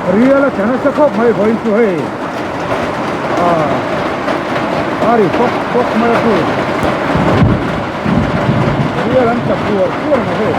Rial là chana sa khop mai voin tu hey ari pok mai tu Rial an chap tu na hey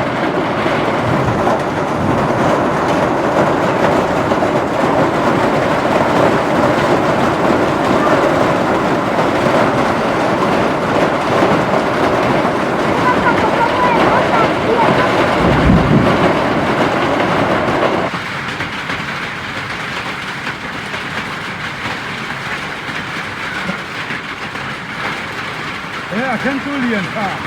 Khen tu liền cả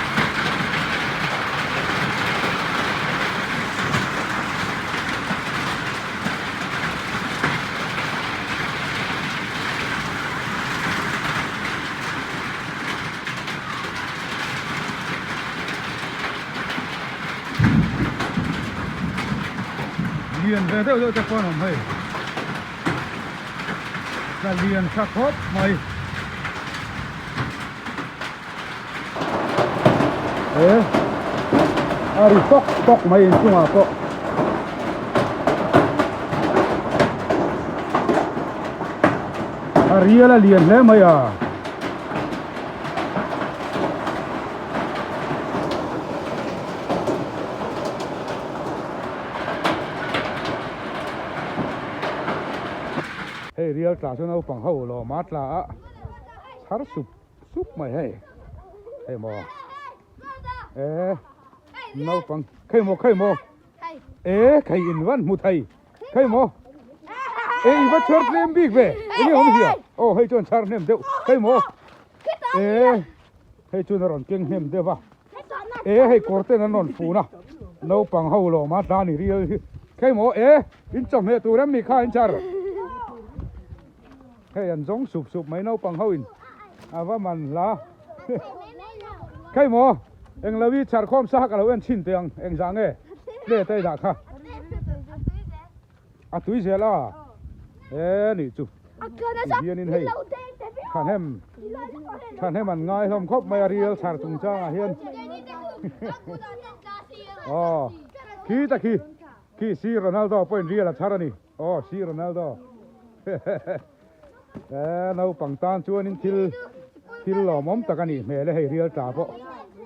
liền về đâu cho con hồng hay là liền sạc hốt mày ari pok mai cuma kok Rial là liền thế mày à hey Rial trả cho nó bằng hậu lò mát là sár súp mày hey mò nấu bằng khai mò khai in văn một thầy khai mò vật chớt nem big về ini không gì à hay chọn char nem đeo khai mò hay chọn nó ròn keng nem đeo va hay corte nó non phù na nấu bằng hậu lò mát ra ni Rial khai mò in chom he tu ram mi kha in char hay ăn giống sụp mấy nấu bằng hậu in va man la khai mò anh là vì char khom sa ka lo en chin tiang anh giang e le tai da kha a tui je la ni chu hian in hei khan hem an ngai hom khop mai Rial char tung cha hian ki ta ki si Ronaldo point Rial char ani si Ronaldo nau pang tan chuan in thil lo mom takani me le hei Rial ta po